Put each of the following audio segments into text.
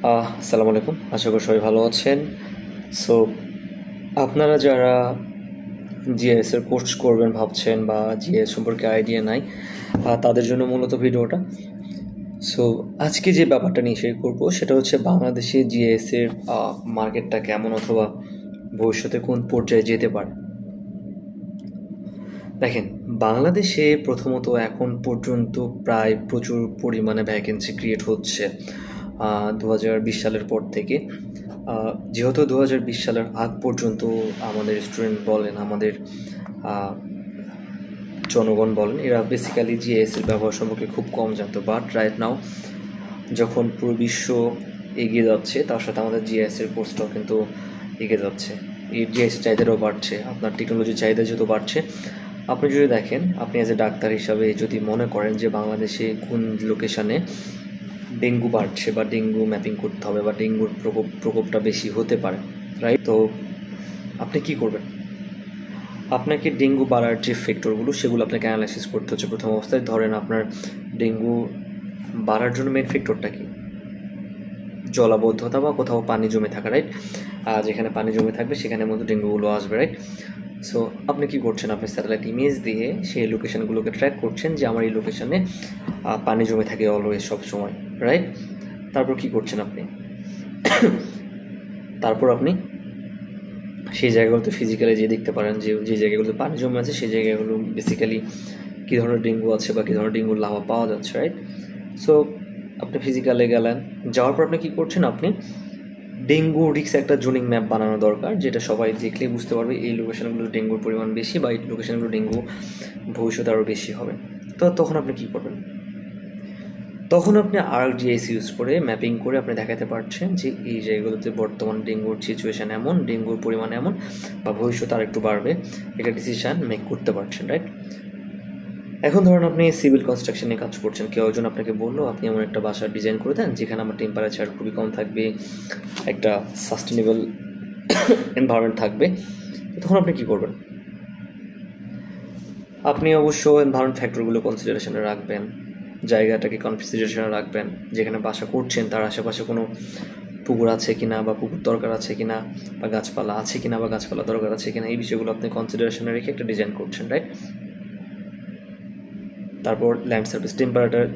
আসসালামু আলাইকুম, আশা করি সবাই ভালো আছেন। সো আপনারা যারা জিএসের কোর্স করবেন ভাবছেন বা জিএস সম্পর্কে আইডিয়া নাই, তাদের জন্য মূলত ভিডিওটা। সো আজকে যে ব্যাপারটা নিয়ে শেয়ার করবো সেটা হচ্ছে বাংলাদেশে জিএসের মার্কেটটা কেমন অথবা ভবিষ্যতে কোন পর্যায়ে যেতে পারে। দেখেন, বাংলাদেশে প্রথমত এখন পর্যন্ত প্রায় প্রচুর পরিমাণে ভ্যাকেন্সি ক্রিয়েট হচ্ছে 2020 সালের পর থেকে। যেহেতু 2020 সালের আগ পর্যন্ত আমাদের স্টুডেন্ট বলেন, আমাদের জনগণ বলেন, এরা বেসিক্যালি জিএসের ব্যবহার সম্পর্কে খুব কম জানতো। বাট রাইট নাও যখন পুরো বিশ্ব এগিয়ে যাচ্ছে, তার সাথে আমাদের জিএসের কোর্সটাও কিন্তু এগিয়ে যাচ্ছে। এই জিএসের চাহিদাটাও বাড়ছে, আপনার টেকনোলজির চাহিদা যেহেতু বাড়ছে। আপনি যদি দেখেন, আপনি অ্যাজ এ ডাক্তার হিসাবে যদি মনে করেন যে বাংলাদেশে কোন লোকেশানে ডেঙ্গু বাড়ছে বা ডেঙ্গু ম্যাপিং করতে হবে বা ডেঙ্গুর প্রকোপটা বেশি হতে পারে, রাইট? তো আপনি কি করবেন? আপনাকে ডেঙ্গু বাড়ার যে ফ্যাক্টরগুলো সেগুলো আপনাকে অ্যানালাইসিস করতে হচ্ছে। প্রথম অবস্থায় ধরেন আপনার ডেঙ্গু বাড়ার জন্য মেন ফ্যাক্টরটা কি? জলাবদ্ধতা বা কোথাও পানি জমে থাকা, রাইট? যেখানে পানি জমে থাকবে সেখানের মধ্যে ডেঙ্গুগুলো আসবে, রাইট? সো আপনি কি করছেন? আপনি স্যাটেলাইট ইমেজ দিয়ে সেই লোকেশানগুলোকে ট্র্যাক করছেন যে আমার এই লোকেশানে পানি জমে থাকে অলওয়েজ, সব সময়, রাইট? তারপর কি করছেন আপনি? তারপর আপনি সেই জায়গাগুলোতে ফিজিক্যালি যে দেখতে পারেন যে যে জায়গাগুলোতে পানি জমে আছে সেই জায়গাগুলো বেসিক্যালি কী ধরনের ডেঙ্গু আছে বা কী ধরনের ডেঙ্গুর লাভা পাওয়া যাচ্ছে, রাইট? সো আপনি ফিজিক্যালে গেলেন, যাওয়ার পর আপনি কী করছেন? আপনি ডেঙ্গু রিক্স একটা জোনিং ম্যাপ বানানো দরকার, যেটা সবাই দেখলেই বুঝতে পারবে এই লোকেশানগুলো ডেঙ্গুর পরিমাণ বেশি বা এই লোকেশানগুলো ডেঙ্গু ভবিষ্যতে আরও বেশি হবে। তো তখন আপনি কী করবেন? তখন আপনি আরজিএস ইউজ করে ম্যাপিং করে আপনি দেখাতে পারছেন যে এই জায়গাগুলোতে বর্তমান ডেঙ্গুর সিচুয়েশান এমন, ডেঙ্গুর পরিমাণ এমন, বা ভবিষ্যতে আর একটু বাড়বে, এটা ডিসিশান মেক করতে পারছেন, রাইট? এখন ধরুন আপনি সিভিল কনস্ট্রাকশনে কাজ করছেন, কেউ একজন আপনাকে বললো আপনি এমন একটা বাসা ডিজাইন করে দেন যেখানে আমার টেম্পারেচার খুবই কম থাকবে, একটা সাস্টেনেবল এনভায়রনমেন্ট থাকবে। তখন আপনি কী করবেন? আপনি অবশ্য এনভায়রনমেন্ট ফ্যাক্টরগুলো কনসিডারেশনে রাখবেন, জায়গাটাকে কনসিডারেশনে রাখবেন, যেখানে বাসা করছেন তার আশেপাশে কোনো পুকুর আছে কিনা বা পুকুর দরকার আছে কিনা, বা গাছপালা আছে কিনা বা গাছপালা দরকার আছে কিনা, এই বিষয়গুলো আপনি কনসিডারেশনে রেখে একটা ডিজাইন করছেন, রাইট? তারপর ল্যান্ড সার্ফেস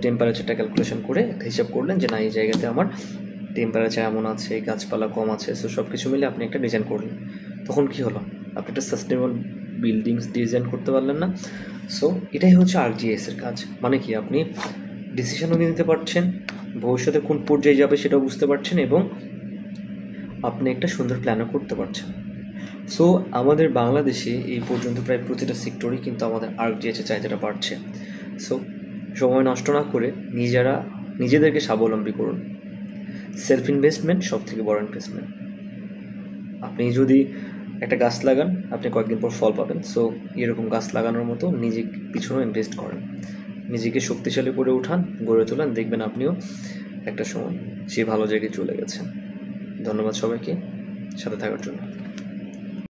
টেম্পারেচারটা ক্যালকুলেশন করে একটা হিসাব করলেন যে না, এই জায়গাতে আমার টেম্পারেচার এমন আছে, গাছপালা কম আছে, সো সব কিছু মিলে আপনি একটা ডিজাইন করলেন। তখন কি হলো? আপনি একটা সাস্টেনেবল বিল্ডিংস ডিজাইন করতে পারলেন না? সো এটাই হচ্ছে আরজিএসের কাজ। মানে কি, আপনি ডিসিশনও নিতে পারছেন, ভবিষ্যতে কোন পর্যায়ে যাবে সেটাও বুঝতে পারছেন, এবং আপনি একটা সুন্দর প্ল্যানও করতে পারছেন। সো আমাদের বাংলাদেশে এই পর্যন্ত প্রায় প্রতিটা সেক্টরেই কিন্তু আমাদের আরজিএসের চাহিদাটা বাড়ছে। সো সময় নষ্ট না করে নিজেদেরকে স্বাবলম্বী করুন। সেলফ ইনভেস্টমেন্ট সব থেকে বড় ইনভেস্টমেন্ট। আপনি যদি একটা গাছ লাগান, আপনি কয়েকদিন পর ফল পাবেন। সো এরকম গাছ লাগানোর মতো নিজে পিছনেও ইনভেস্ট করেন, নিজেকে শক্তিশালী করে উঠান, গড়ে তোলেন, দেখবেন আপনিও একটা সময় সেই ভালো জায়গায় চলে গেছেন। ধন্যবাদ সবাইকে সাথে থাকার জন্য।